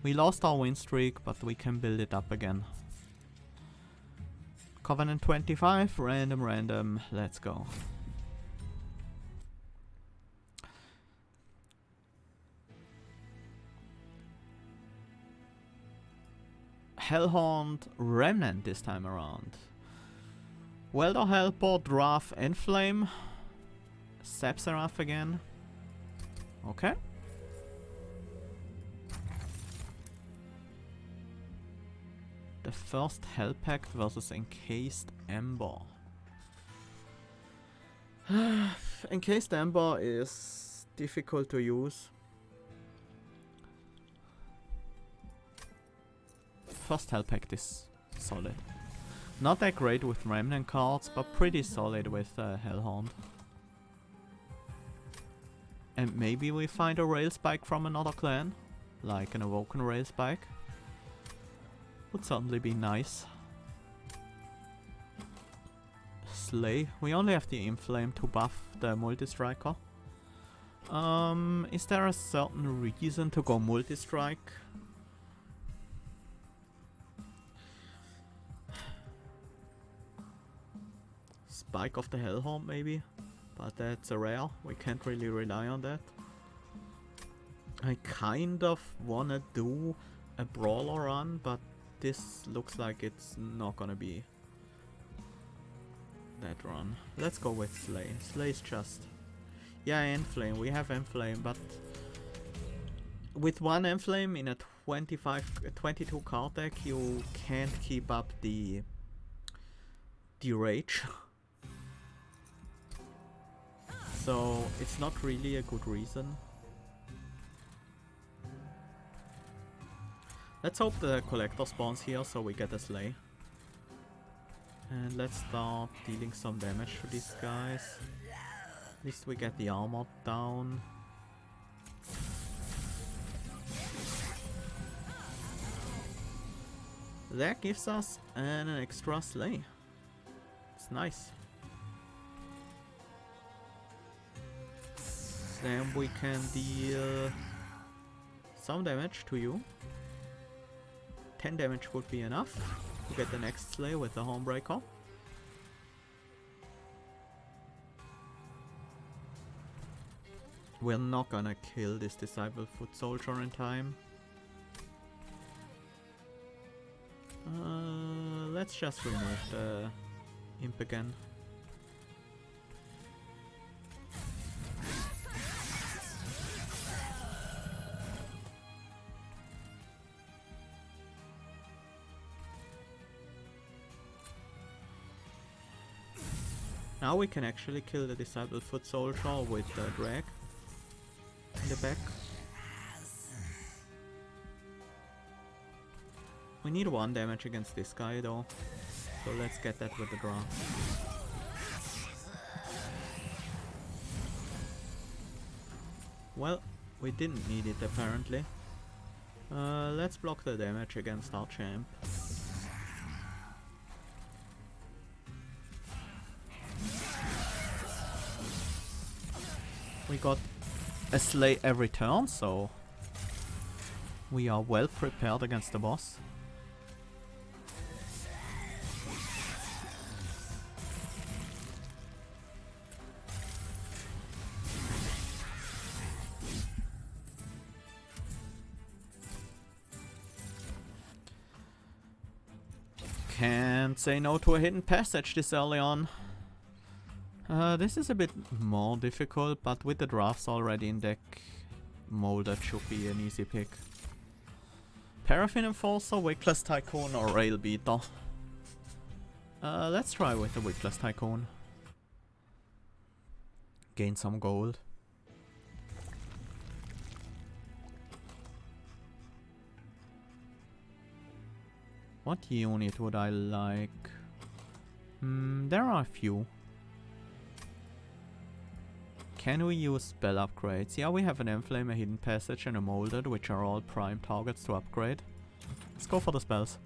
We lost our win streak, but we can build it up again. Covenant 25, random, let's go. Hellhorned, Remnant this time around. Welder Helper, Draft, Enflame. Sepseraph again. Okay. The first Hell Pact versus Encased Ember. Encased Ember is difficult to use. First Hell Pact is solid. Not that great with Remnant cards, but pretty solid with Hellhorned. And maybe we find a Rail Spike from another clan, like an Awoken Rail Spike. Would certainly be nice. Slay. We only have the Inflame to buff the Multi-Striker. Is there a certain reason to go Multi-Strike? Spike of the Hellhorn maybe? But that's a rare. We can't really rely on that. I kind of wanna do a Brawler run, but this looks like it's not gonna be that run. Let's go with Slay. Slay's just... Yeah, Enflame. We have Enflame, but with one Enflame in a 22 card deck, you can't keep up the Rage. So it's not really a good reason. Let's hope the collector spawns here so we get a Slay. And let's start dealing some damage to these guys. At least we get the armor down. That gives us an extra Slay. It's nice. Then we can deal some damage to you. 10 damage would be enough to get the next Slay with the Homebreaker. We're not gonna kill this Disciple Foot Soldier in time. Let's just remove the Imp again. Now we can actually kill the Disciple Foot Soldier with the drag in the back. We need 1 damage against this guy though, so let's get that with the draw. Well, we didn't need it apparently. Let's block the damage against our champ. We got a Slay every turn, so we are well prepared against the boss. Can't say no to a hidden passage this early on. This is a bit more difficult, but with the drafts already in deck, Molded should be an easy pick. Paraffin Enforcer, Wickless Tycoon or Rail Beater? Let's try with the Wickless Tycoon. Gain some gold. What unit would I like? There are a few. Can we use spell upgrades? Yeah, we have an Enflame, a Hidden Passage and a Molded, which are all prime targets to upgrade. Let's go for the spells.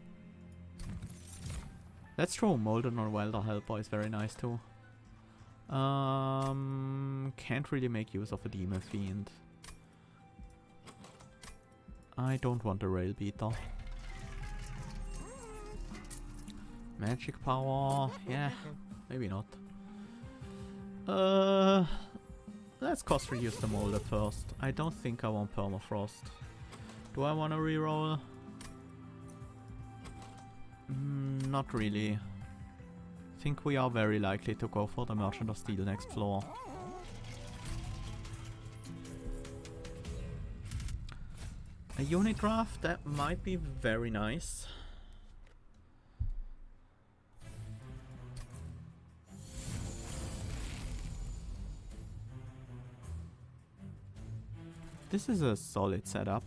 That's true, Molded or Welder Helper is very nice too. Can't really make use of a Demon Fiend. I don't want a rail beater. Magic power, yeah, maybe not. Let's cost reduce the molder first. I don't think I want permafrost. Do I want to reroll? Not really. I think we are very likely to go for the Merchant of Steel next floor. A unit draft, that might be very nice. This is a solid setup.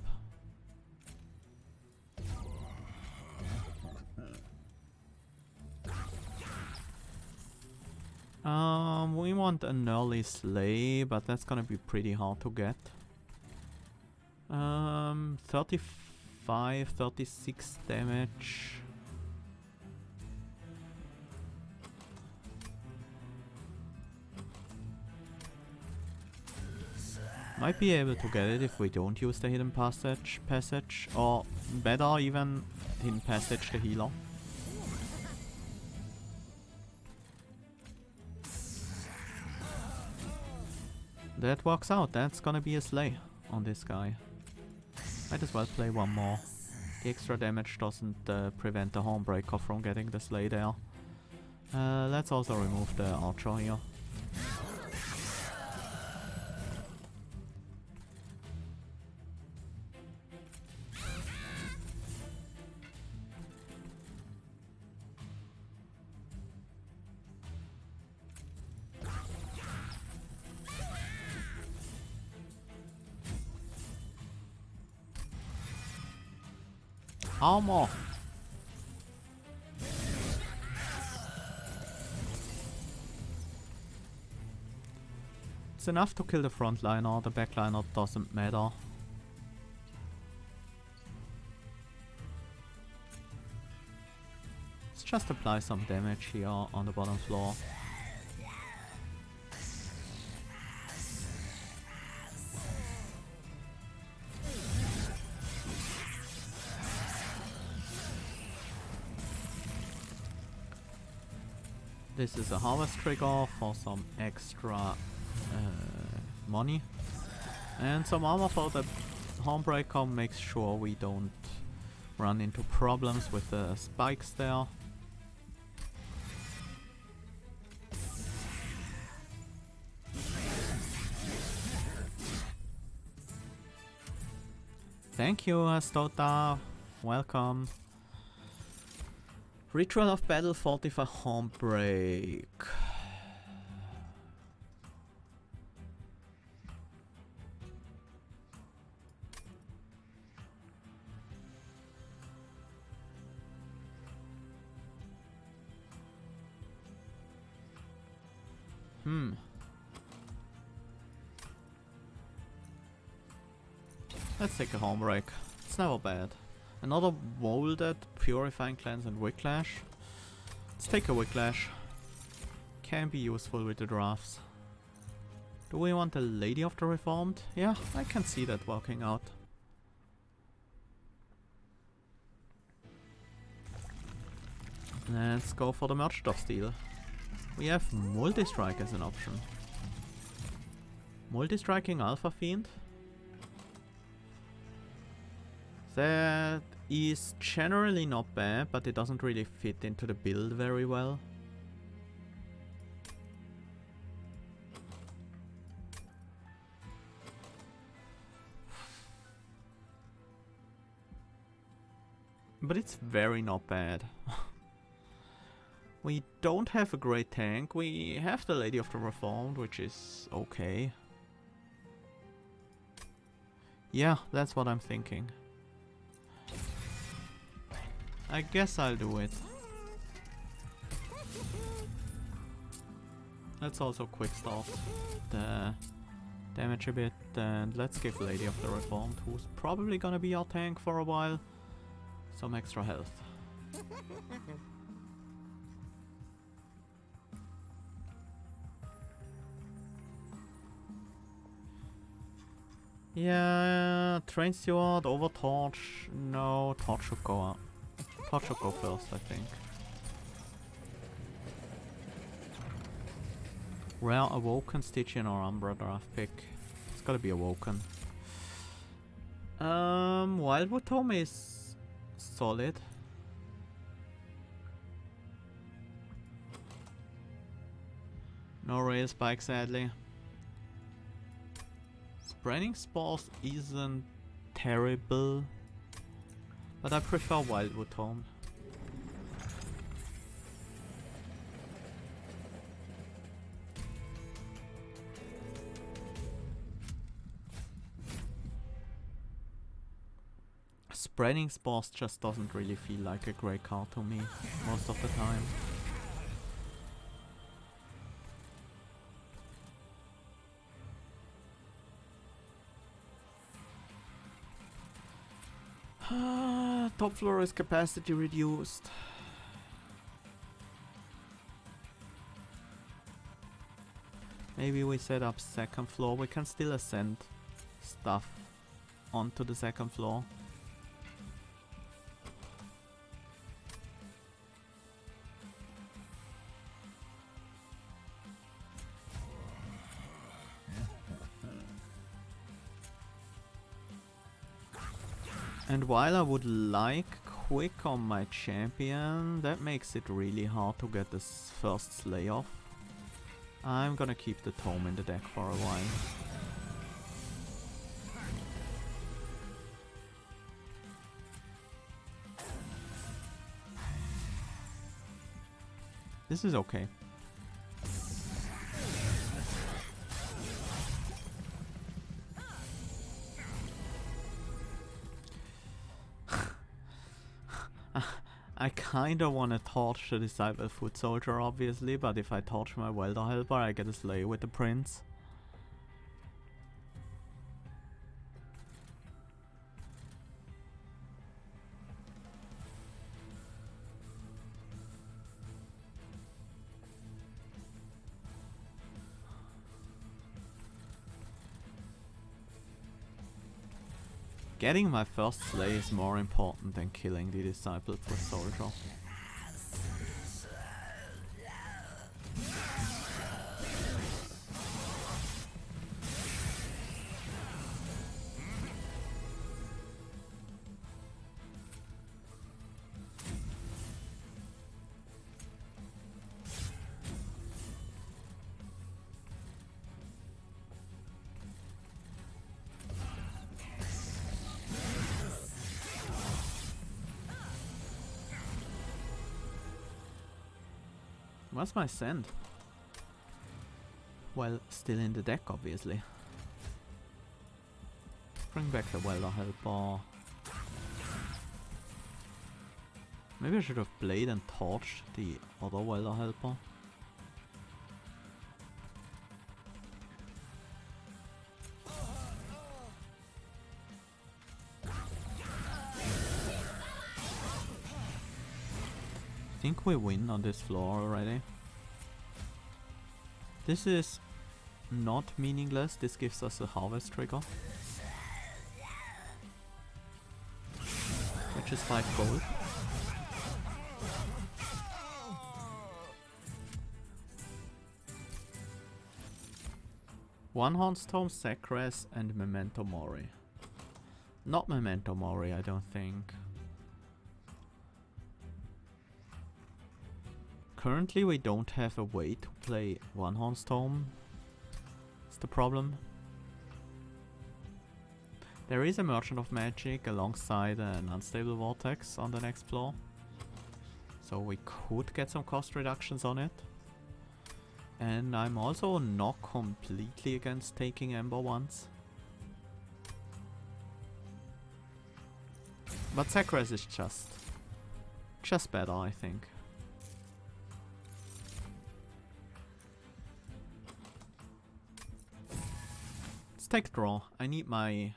We want an early sleigh, but that's gonna be pretty hard to get. 35, 36 damage. Might be able to get it if we don't use the hidden passage, or better even, hidden passage the healer. That works out, that's gonna be a sleigh on this guy. Might as well play one more. The extra damage doesn't prevent the Hornbreaker from getting the sleigh there. Let's also remove the archer here. Armor! It's enough to kill the frontliner, the backliner doesn't matter. Let's just apply some damage here on the bottom floor. This is a harvest trigger for some extra money. And some armor for the Hornbreaker makes sure we don't run into problems with the spikes there. Thank you, Astota. Welcome. Ritual of Battle 45 Hornbreak. Let's take a Hornbreak. It's never bad. Another Molded, Purifying Cleanse and Whiplash. Let's take a Whiplash. Can be useful with the drafts. Do we want a Lady of the Reformed? Yeah, I can see that working out. Let's go for the Merchant of Steel. We have Multi-Strike as an option. Multi-Striking Alpha Fiend? That is generally not bad, but it doesn't really fit into the build very well. But it's very not bad. We don't have a great tank. We have the Lady of the Reformed, which is okay. Yeah, that's what I'm thinking. I guess I'll do it. Let's also quick start the damage a bit, and let's give Lady of the Reformed, who's probably gonna be our tank for a while, some extra health. Yeah, Train Steward over Torch. No, Torch should go up. Torch should go first, I think. Rare Awoken, Stygian or Umbra draft pick. It's gotta be Awoken. Wildwood Tome is solid. No rail spike, sadly. Spreading Spores isn't terrible, but I prefer Wildwood Tome. Spreading Spores just doesn't really feel like a great card to me most of the time. Top floor is capacity reduced. Maybe we set up second floor. We can still ascend stuff onto the second floor. And while I would like quick on my champion, that makes it really hard to get this first slay off. I'm gonna keep the tome in the deck for a while. This is okay. I kinda wanna torch the Disciple Foot Soldier, obviously, but if I torch my Welder Helper, I get a slay with the Prince. Getting my first slay is more important than killing the Disciple Foot Soldier. Where's my send? Well, still in the deck, obviously. Bring back the Welder Helper. Maybe I should have played and torched the other Welder Helper. I think we win on this floor already. This is not meaningless. This gives us a harvest trigger, which is 5 gold. One Hornstorm, Sacres, and Memento Mori. Not Memento Mori, I don't think. Currently we don't have a way to play One Hornstorm. That's the problem. There is a Merchant of Magic alongside an Unstable Vortex on the next floor, so we could get some cost reductions on it. And I'm also not completely against taking Ember once. But Sacres is just better, I think. Let's take draw. I need my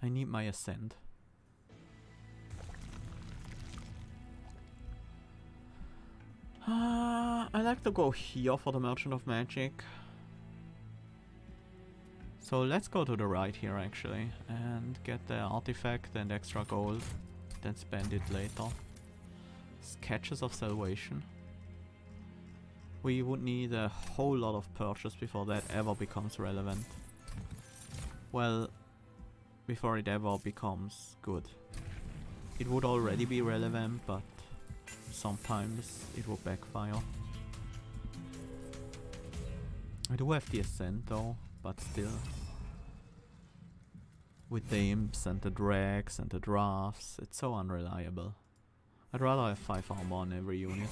ascend. I like to go here for the Merchant of Magic. So let's go to the right here actually and get the artifact and extra gold, then spend it later. Sketches of Salvation. We would need a whole lot of purchase before that ever becomes relevant. Well, before it ever becomes good. It would already be relevant, but sometimes it will backfire. I do have the Ascent though, but still. With the imps and the drags and the drafts, it's so unreliable. I'd rather have 5 armor on every unit.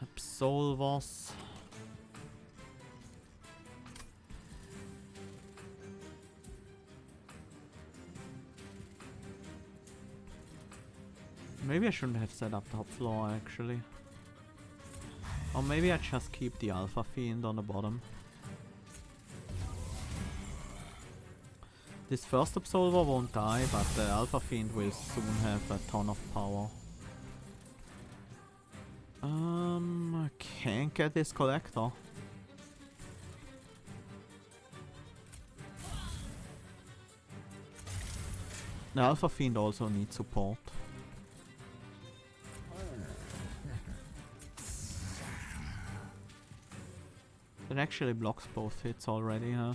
Absolvos. Maybe I shouldn't have set up top floor actually. Or maybe I just keep the Alpha Fiend on the bottom. This first Absolver won't die, but the Alpha Fiend will soon have a ton of power. I can't get this Collector. The Alpha Fiend also needs support. It actually blocks both hits already, huh?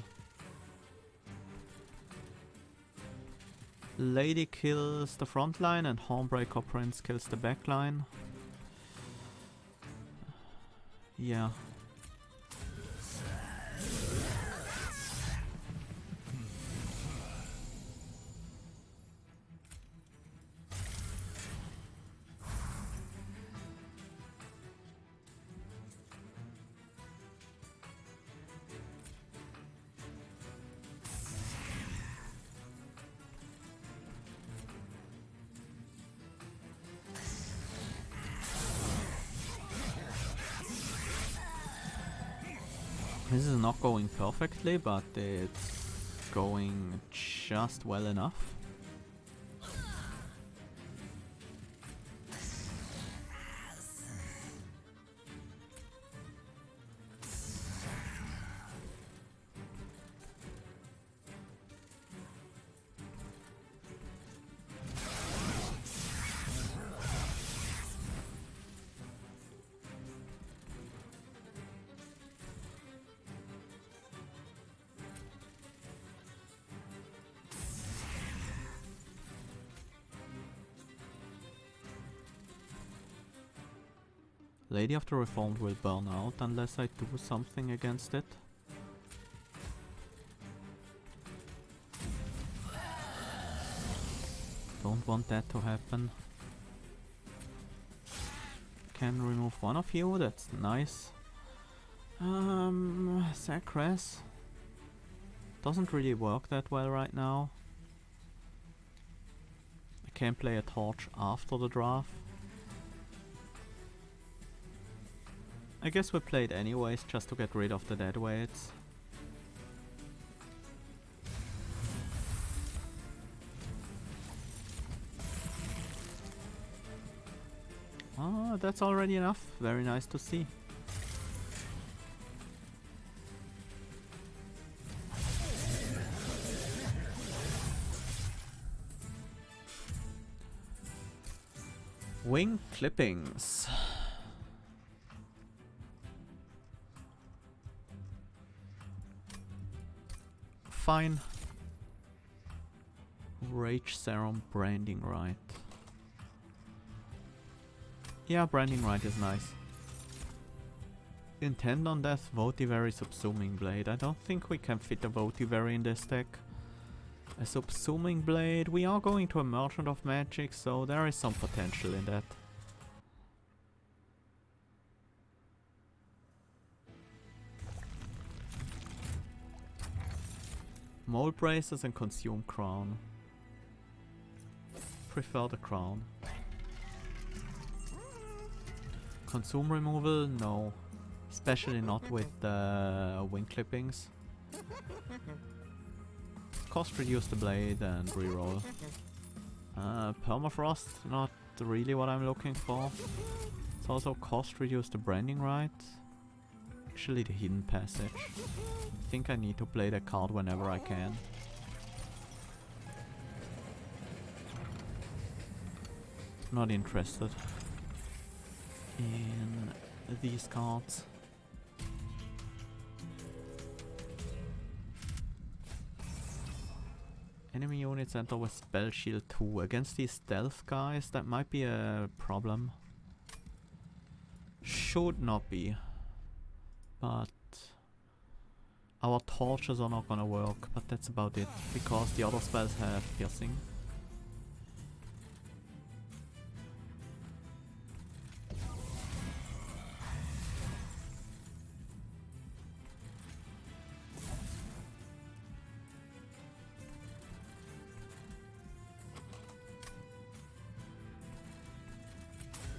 Lady kills the front line and Hornbreaker Prince kills the back line. Yeah. This is not going perfectly, but it's going just well enough. Lady of the Reformed will burn out unless I do something against it. Don't want that to happen. Can remove one of you, that's nice. Sacres. Doesn't really work that well right now. I can play a torch after the draft. I guess we played anyways, just to get rid of the dead weights. Oh, that's already enough. Very nice to see. Wing clippings. Fine. Rage Serum, Branding Right. Yeah, Branding Right is nice. Intend on Death, Votivary, Subsuming Blade. I don't think we can fit a Votivary in this deck. A Subsuming Blade, we are going to a Merchant of Magic, so there is some potential in that. Mold Braces and Consume Crown. Prefer the Crown. Consume removal? No. Especially not with the wing clippings. Cost reduce the blade and reroll. Permafrost, not really what I'm looking for. It's also cost reduce the branding right. Actually the hidden passage. I think I need to play that card whenever I can. Not interested in these cards. Enemy units enter with spell shield 2. Against these stealth guys, that might be a problem. Should not be. But our torches are not gonna work, but that's about it. Because the other spells have piercing.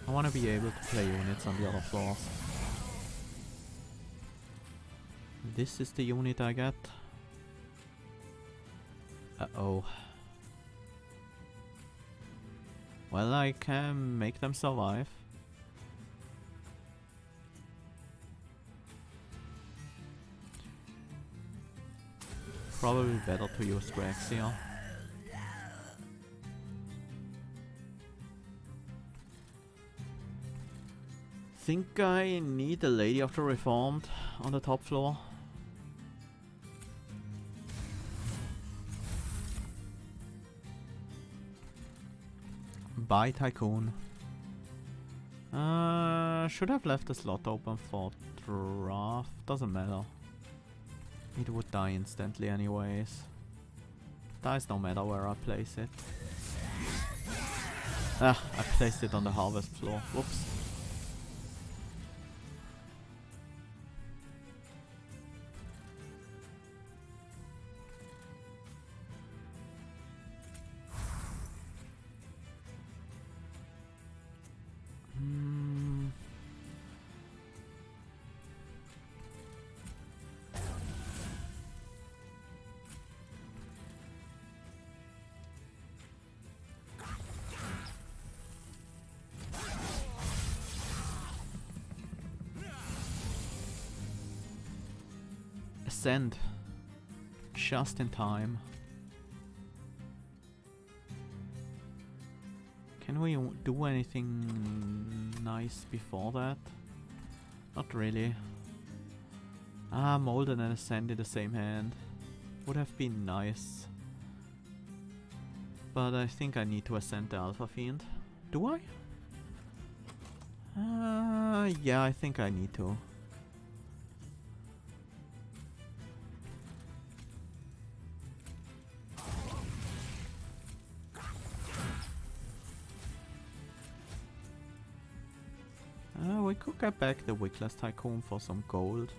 I want to be able to play units on the other floors. This is the unit I get. Uh-oh. Well, I can make them survive. Probably better to use Drax here. Think I need a Lady of the Reformed on the top floor. Bye, Tycoon. Should have left the slot open for draft. Doesn't matter. It would die instantly anyways. Dies no matter where I place it. Ah, I placed it on the harvest floor. Whoops. Ascend. Just in time. Can we do anything nice before that? Not really. Ah, Molden and Ascend in the same hand. Would have been nice. But I think I need to Ascend the Alpha Fiend. Do I? Yeah, I think I need to. We could get back the Wickless Tycoon for some gold.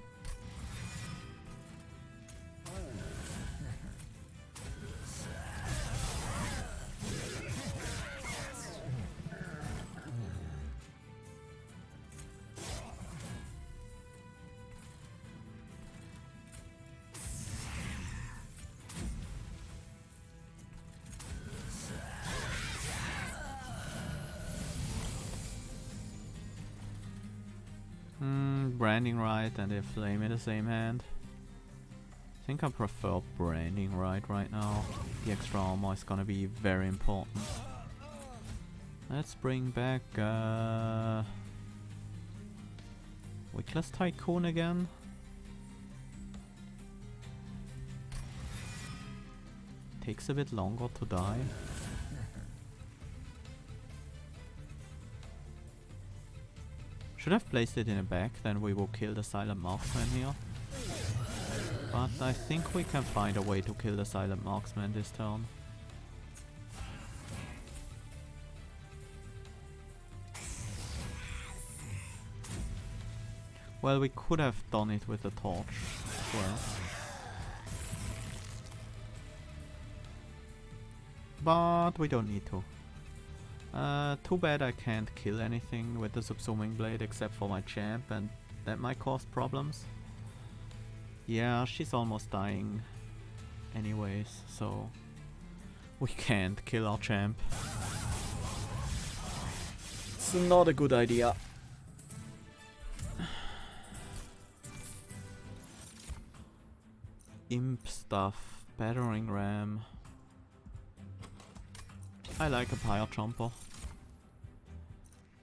Branding right and a flame in the same hand. I think I prefer branding right now. The extra armor is gonna be very important. Let's bring back Wickless Tycoon again. Takes a bit longer to die. Should have placed it in a bag, then we will kill the Silent Marksman here. But I think we can find a way to kill the Silent Marksman this turn. Well, we could have done it with the torch as well. But we don't need to. Too bad I can't kill anything with the subsuming blade except for my champ, and that might cause problems. Yeah, she's almost dying anyways, so we can't kill our champ. It's not a good idea. Imp stuff, battering ram. I like a pyre jumper.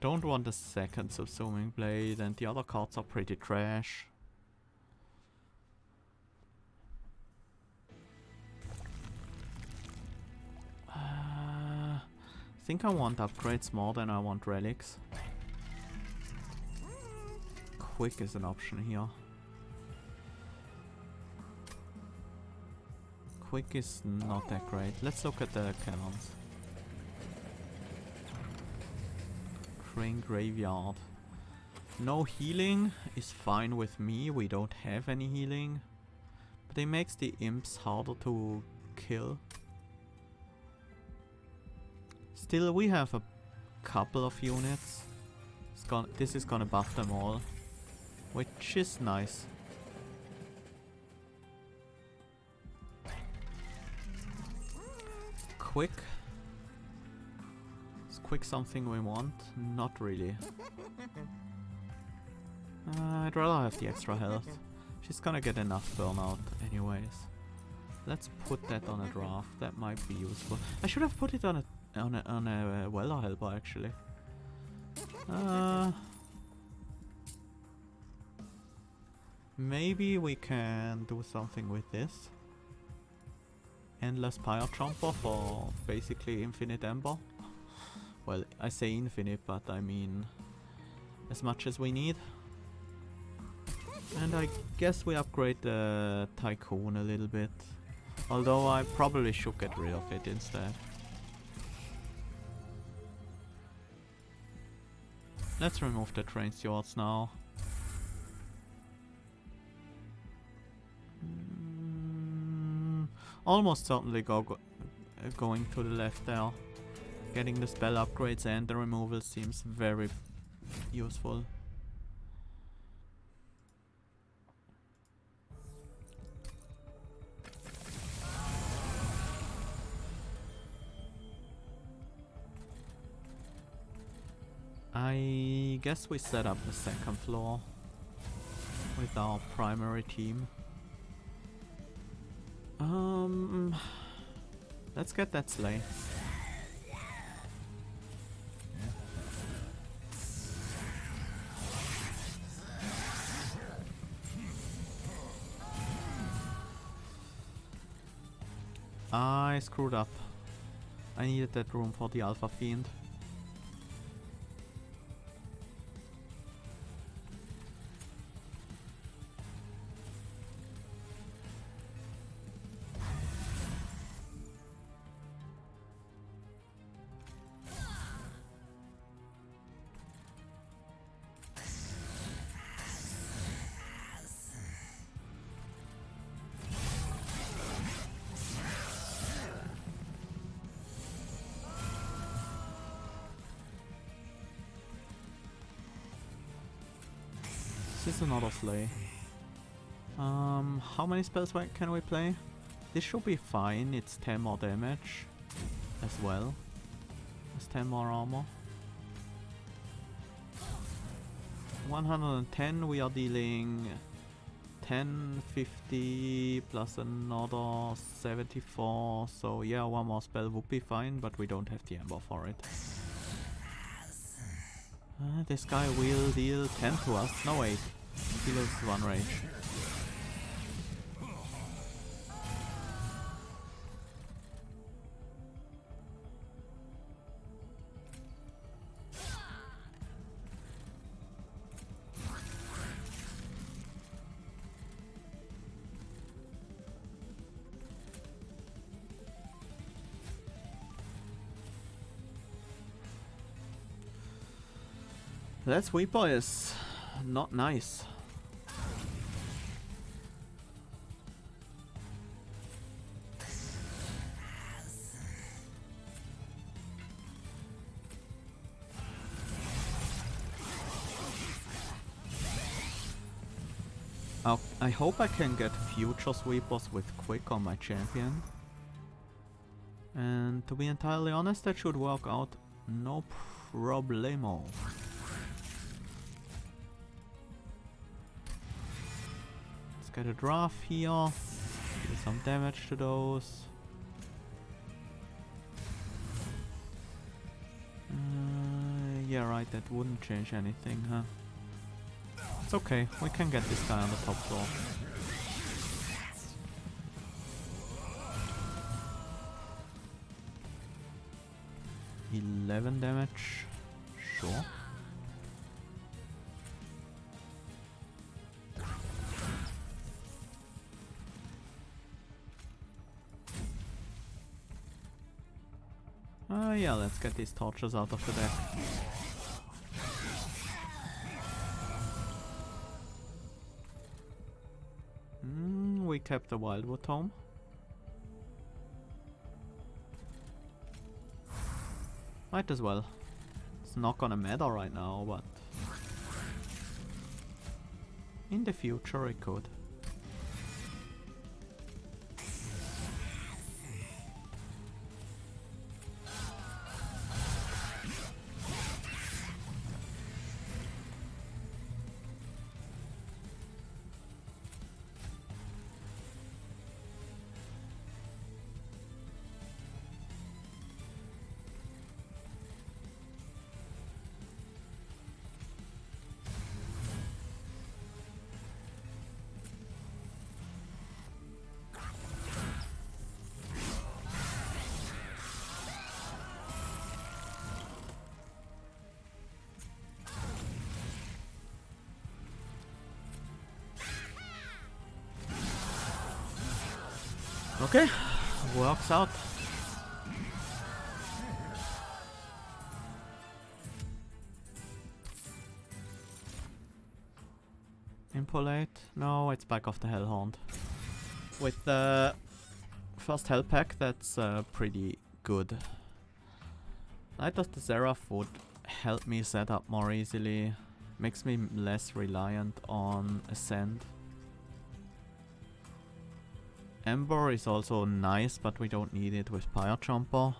Don't want a second subsuming blade, and the other cards are pretty trash. I think I want upgrades more than I want relics. Quick is an option here. Quick is not that great. Let's look at the cannons. Crane Graveyard. No healing is fine with me. We don't have any healing. But it makes the imps harder to kill. Still, we have a couple of units. This is gonna buff them all, which is nice. Quick. Is quick something we want? Not really. I'd rather have the extra health. She's gonna get enough burnout anyways. Let's put that on a draft. That might be useful. I should have put it on a Weller helper actually. Maybe we can do something with this. Endless pyre jumper for basically infinite ember. Well, I say infinite, but I mean as much as we need. And I guess we upgrade the Tycoon a little bit. Although I probably should get rid of it instead. Let's remove the train stewards now. Almost certainly going to the left there. Getting the spell upgrades and the removal seems very useful. I guess we set up the second floor with our primary team. Let's get that sleigh. I screwed up. I needed that room for the Alpha Fiend. This is another sleigh. How many spells can we play? This should be fine. It's 10 more damage as well as 10 more armor. 110, we are dealing 10, 50 plus another 74. So yeah, one more spell would be fine, but we don't have the ember for it. This guy will deal 10 to us. No, wait. He loses 1 rage. That sweeper is not nice. I hope I can get future sweepers with quick on my champion. And to be entirely honest, that should work out no problemo. Let's get a draft here. Do some damage to those. Yeah, right, that wouldn't change anything, huh? It's okay, we can get this guy on the top floor. $11 damage, sure. Yeah, let's get these torches out of the deck. We kept the Wildwood Tome. Might as well. It's not gonna matter right now, but in the future it could. Okay, works out. Impolite? No, it's back off the Hellhorned. With the first Hell Pack, that's pretty good. Knight of the Seraph would help me set up more easily. Makes me less reliant on Ascend. Ember is also nice, but we don't need it with Pyre Jumper.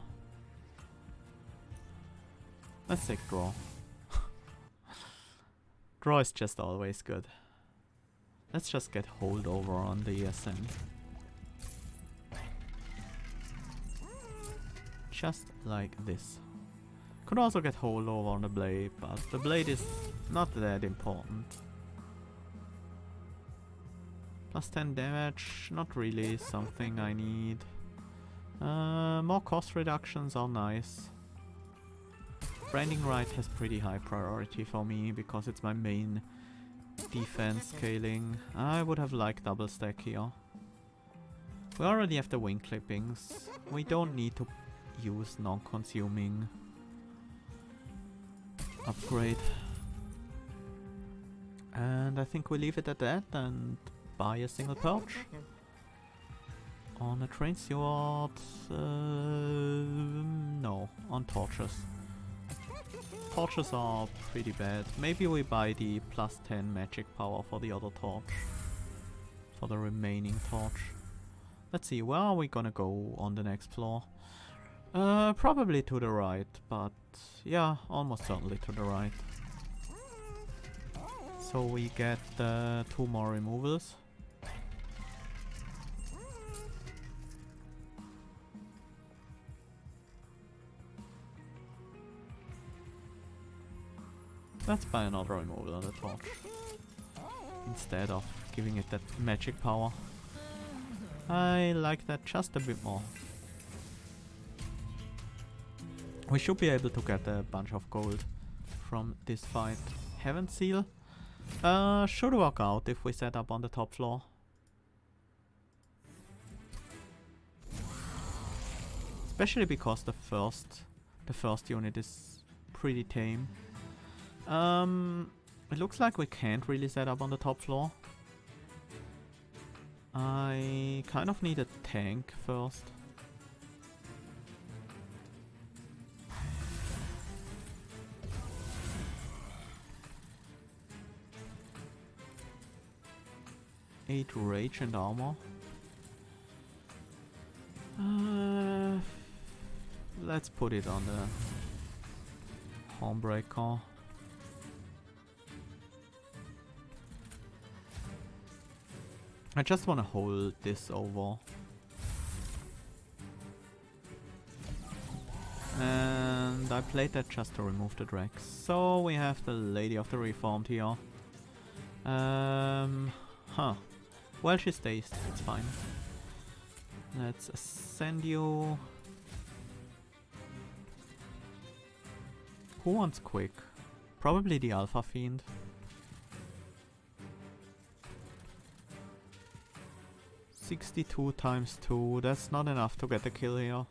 Let's take Draw. Draw is just always good. Let's just get Holdover on the Ascend. Just like this. Could also get Holdover on the Blade, but the Blade is not that important. Plus 10 damage, not really something I need. More cost reductions are nice. Branding Right has pretty high priority for me because it's my main defense scaling. I would have liked double stack here. We already have the wing clippings. We don't need to use non-consuming upgrade. And I think we leave it at that and buy a single perch on a train sword. No, on torches. Torches are pretty bad. Maybe we buy the plus 10 magic power for the other torch, for the remaining torch. Let's see, where are we gonna go on the next floor? Probably to the right, but yeah, almost certainly to the right. So we get 2 more removals. Let's buy another removal on the torch, instead of giving it that magic power. I like that just a bit more. We should be able to get a bunch of gold from this fight. Heaven Seal should work out if we set up on the top floor. Especially because the first unit is pretty tame. It looks like we can't really set up on the top floor. I kind of need a tank first. 8 rage and armor. Let's put it on the Homebreaker. I just want to hold this over. And I played that just to remove the Drex. So we have the Lady of the Reformed here. Well, she stays, it's fine. Let's ascend you. Who wants quick? Probably the Alpha Fiend. $62 times 2, that's not enough to get a kill here.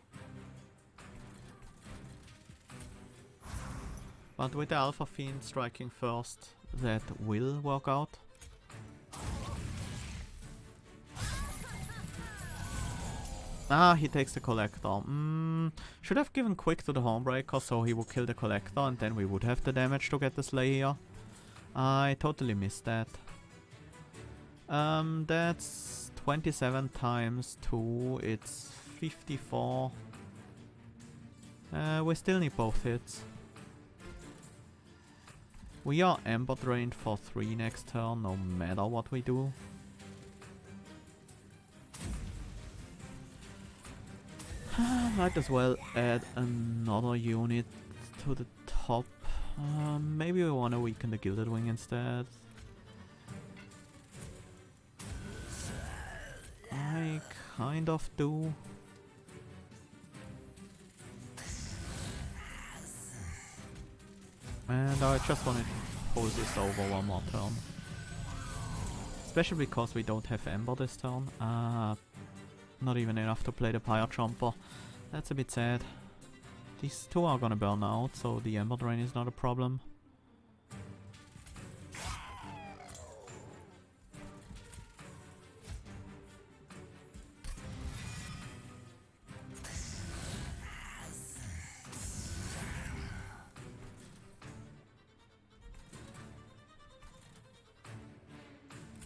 But with the Alpha Fiend striking first, that will work out. Ah, he takes the Collector. Should have given quick to the Homebreaker so he would kill the Collector and then we would have the damage to get the Slay here. I totally missed that. That's 27 times 2, it's 54. We still need both hits. We are Ember Drained for 3 next turn, no matter what we do. Might as well add another unit to the top. Maybe we want to weaken the Gilded Wing instead. I kind of do. And I just want to hold this over one more turn. Especially because we don't have Ember this turn. Not even enough to play the Pyre Jumper. That's a bit sad. These two are gonna burn out, so the Ember Drain is not a problem.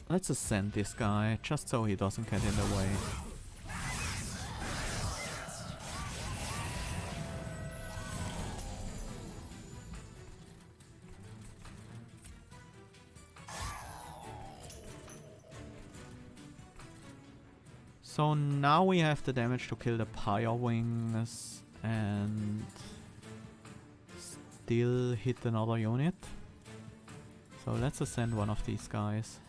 Let's ascend this guy, just so he doesn't get in the way. So now we have the damage to kill the Pyre Wings and still hit another unit. So let's ascend one of these guys.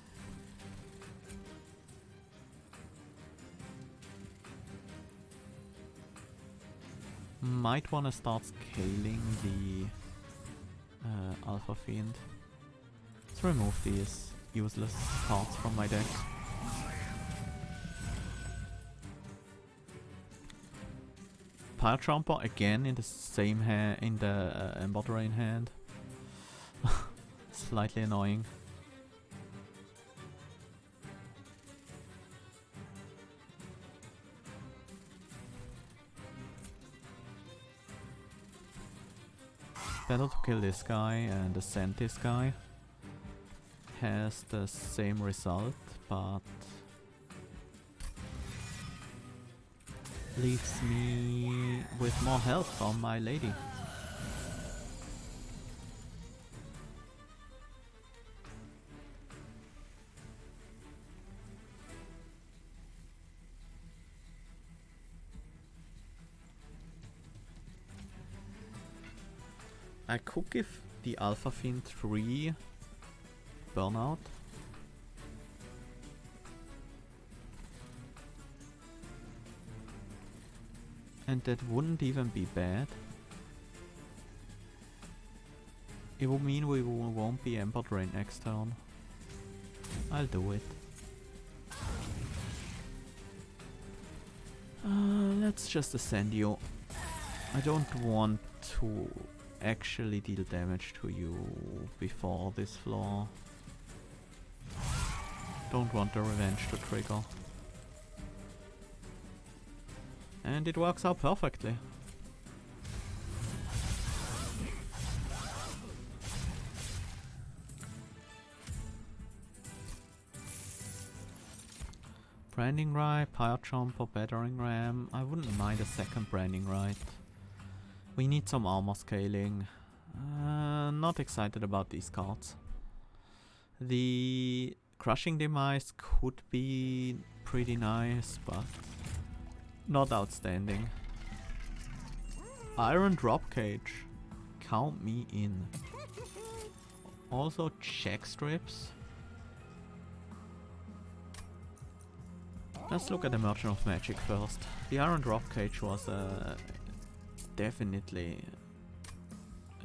Might wanna start scaling the Alpha Fiend. Let's remove these useless cards from my deck. Pyre Jumper again in the same hand, in the Ember Drain hand. Slightly annoying. Better to kill this guy and ascend this guy. Has the same result, but leaves me with more health from my lady. I could give the Alpha Fiend 3 burnout. And that wouldn't even be bad. It would mean we won't be Ember Drain next turn. I'll do it. Let's just ascend you. I don't want to actually deal damage to you before this floor. Don't want the revenge to trigger. And it works out perfectly. Branding Rite, Pyre Jump or Battering Ram. I wouldn't mind a second Branding Rite. We need some armor scaling. Not excited about these cards. The Crushing Demise could be pretty nice, but not outstanding. Iron Drop Cage. Count me in. Also check strips. Let's look at the Merchant of Magic first. The Iron Drop Cage was definitely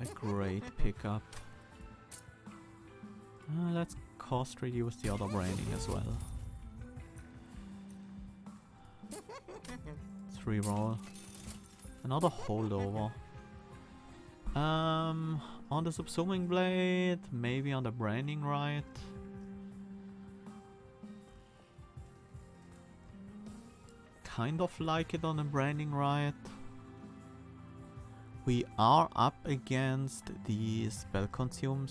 a great pickup. Let's cost reduce the other branding as well. 3 roll. Another holdover. On the Subsuming Blade, maybe on the Branding Rite. Kind of like it on the Branding Rite. We are up against the Spell Consume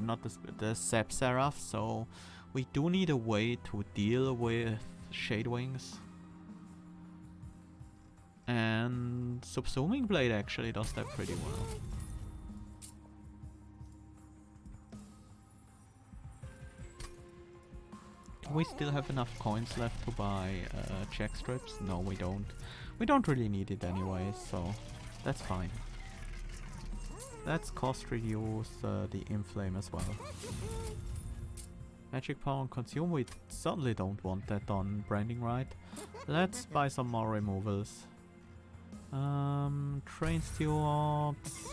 not the Sap Seraph, so we do need a way to deal with Shade Wings. And Subsuming Blade actually does that pretty well. Do we still have enough coins left to buy check strips? No, we don't. We don't really need it anyway, so that's fine. Let's cost reduce the Inflame as well. Magic Power and Consume, we certainly don't want that on Branding Rite. Let's buy some more removals. Train Stewards.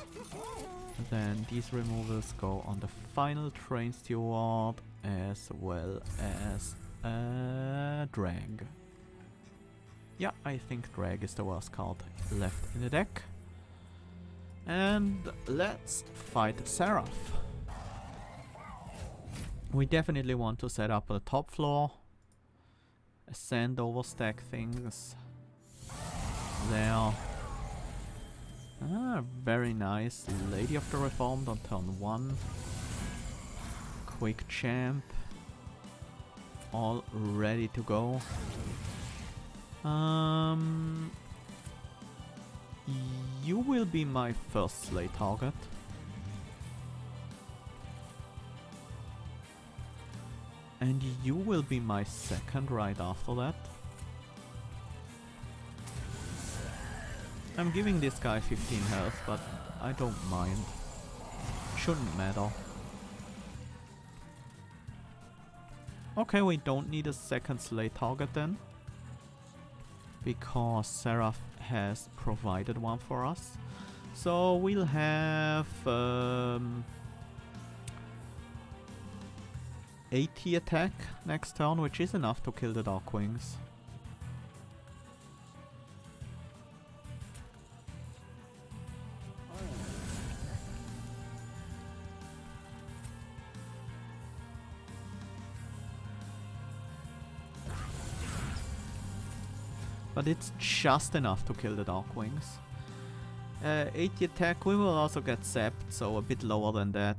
Then these removals go on the final Train Steward as well as Drag. Yeah, I think Drag is the worst card left in the deck. And let's fight Seraph. We definitely want to set up a top floor. Ascend, overstack things. There. Very nice. Lady of the Reformed on turn 1. Quick Champ. All ready to go. You will be my first slay target. And you will be my second right after that. I'm giving this guy 15 health, but I don't mind. Shouldn't matter. Okay, we don't need a second slay target then. Because Seraph has provided one for us. So we'll have 80 attack next turn, which is enough to kill the Darkwings. But it's just enough to kill the Darkwings. 80 attack, we will also get zapped, so a bit lower than that.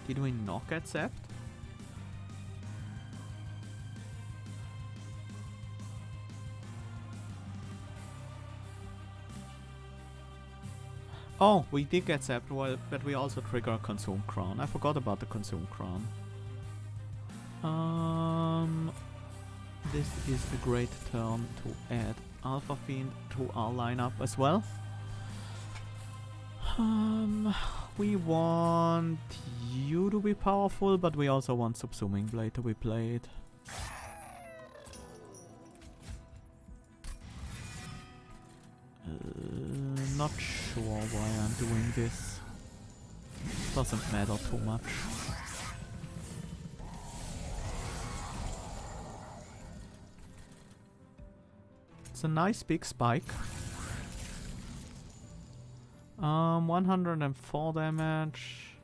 Did we not get zapped? Oh, we did get zapped, well, but we also trigger a Consume Crown. I forgot about the Consume Crown. This is a great turn to add Alpha Fiend to our lineup as well. We want you to be powerful, but we also want Subsuming Blade to be played. Not sure why I'm doing this. Doesn't matter too much. It's a nice big spike. 104 damage.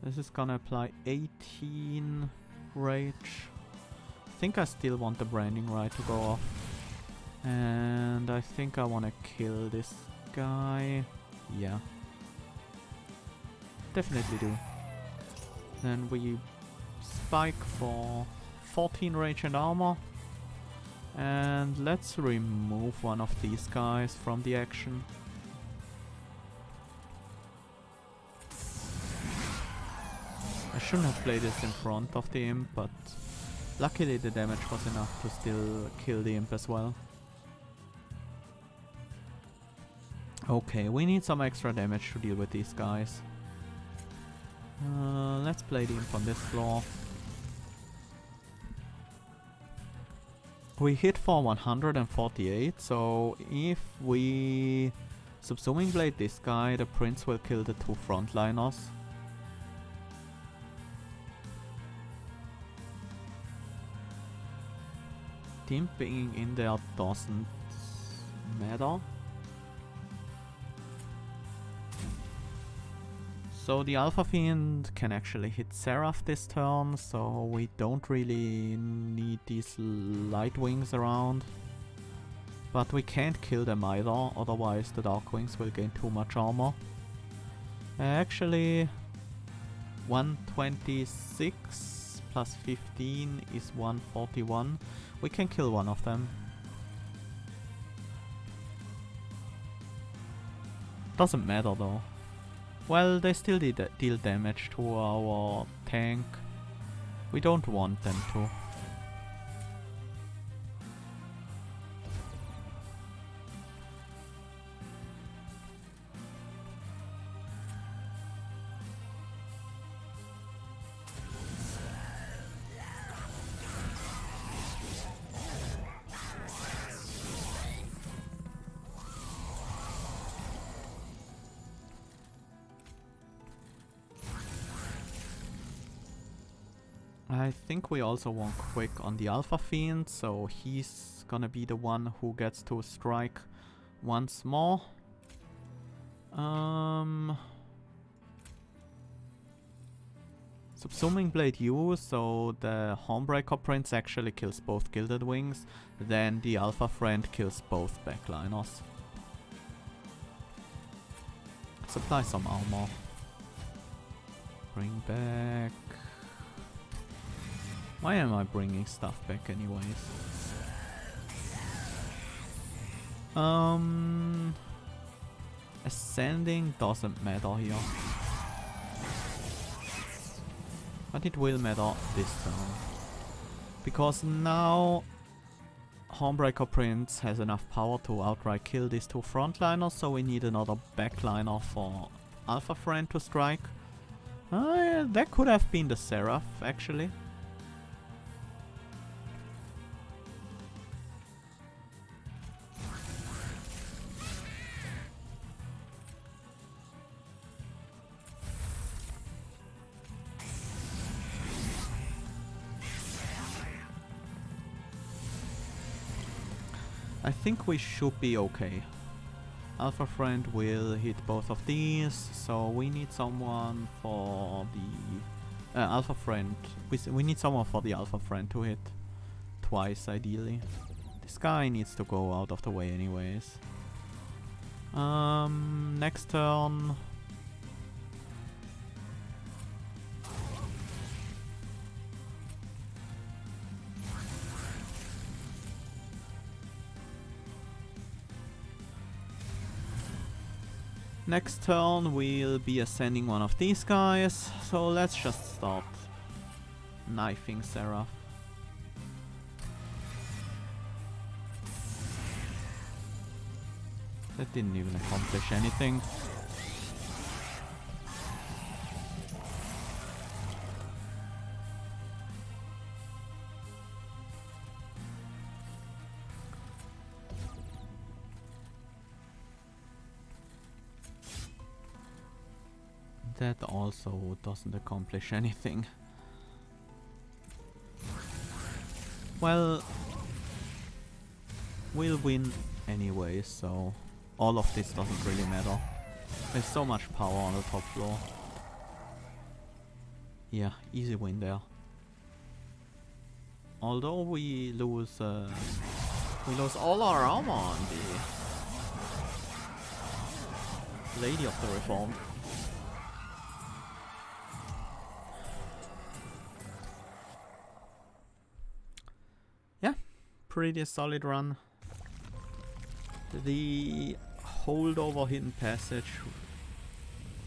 This is gonna apply 18. rage. I think I still want the branding right to go off. And I think I want to kill this guy. Yeah. Definitely do. Then we spike for 14 rage and armor. And let's remove one of these guys from the action. I shouldn't have played this in front of the imp, but luckily the damage was enough to still kill the imp as well. Okay, we need some extra damage to deal with these guys. Let's play the imp on this floor. We hit for 148, so if we subsuming blade this guy, the prince will kill the two frontliners. Team being in there doesn't matter. So the Alpha Fiend can actually hit Seraph this turn, so we don't really need these light wings around. But we can't kill them either, otherwise the Dark Wings will gain too much armor. Actually, 126 plus 15 is 141. We can kill one of them. Doesn't matter though. Well, they still deal damage to our tank. We don't want them to. I think we also want quick on the Alpha Fiend, so he's gonna be the one who gets to strike once more. Subsuming Blade U, so the Hornbreaker Prince actually kills both Gilded Wings, then the Alpha Friend kills both backliners. Supply some armor. Bring back... Why am I bringing stuff back anyways? Ascending doesn't matter here. But it will matter this turn. Because now Hornbreaker Prince has enough power to outright kill these two frontliners, so we need another backliner for Alpha Friend to strike. That could have been the Seraph actually. I think we should be okay. Alpha Friend will hit both of these, so we need someone for the Alpha Friend. We need someone for the Alpha Friend to hit twice ideally. This guy needs to go out of the way anyways. Next turn. Next turn we'll be ascending one of these guys, so let's just start knifing Seraph. That didn't even accomplish anything. That also doesn't accomplish anything. Well, we'll win anyway, so all of this doesn't really matter. There's so much power on the top floor. Yeah, easy win there. Although we lose all our armor on the Lady of the Reformed. Yeah, pretty solid run. The holdover hidden passage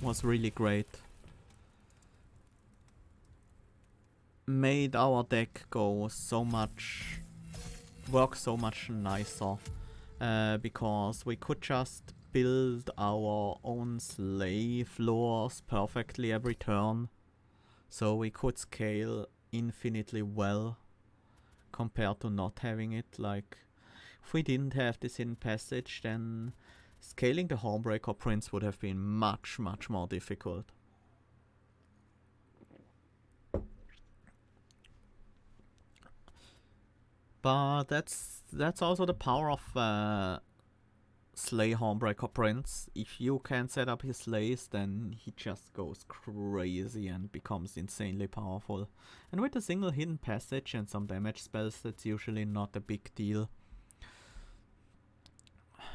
was really great. Made our deck go so much, work so much nicer, because we could just build our own sleigh floors perfectly every turn, so we could scale infinitely well compared to not having it. Like, if we didn't have this hidden passage, then scaling the Hornbreaker Prince would have been much more difficult. But that's also the power of Slay Hornbreaker Prince. If you can set up his slays, then he just goes crazy and becomes insanely powerful. And with a single hidden passage and some damage spells, that's usually not a big deal.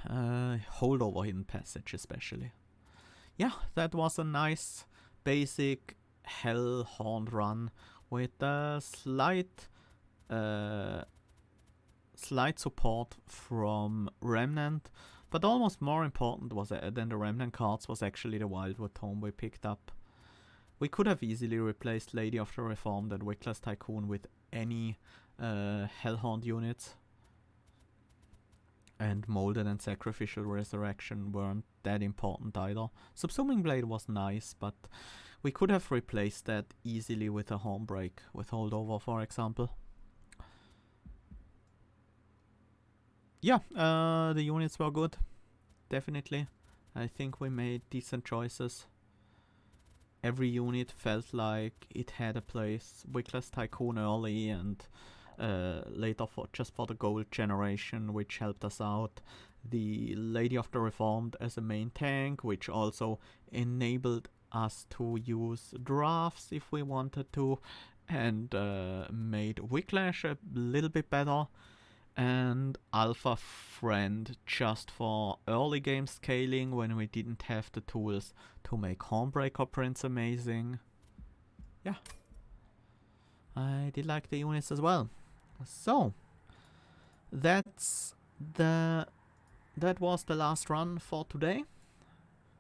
Holdover hidden passage especially. Yeah, that was a nice basic Hellhorned run with a slight support from Remnant, but almost more important was than the Remnant cards was actually the Wildwood Tome we picked up. We could have easily replaced Lady of the Reformed and Wickless Tycoon with any Hellhorned units, and Molded and Sacrificial Resurrection weren't that important either. Subsuming Blade was nice, but we could have replaced that easily with a Hornbreak, with Holdover for example. Yeah, the units were good, definitely. I think we made decent choices. Every unit felt like it had a place. Wickless Tycoon early and later just for the gold generation, which helped us out. The Lady of the Reformed as a main tank, which also enabled us to use drafts if we wanted to, and made Wicklash a little bit better. And Alpha Friend just for early game scaling when we didn't have the tools to make Hornbreaker Prince amazing. Yeah, I did like the units as well. So that was the last run for today.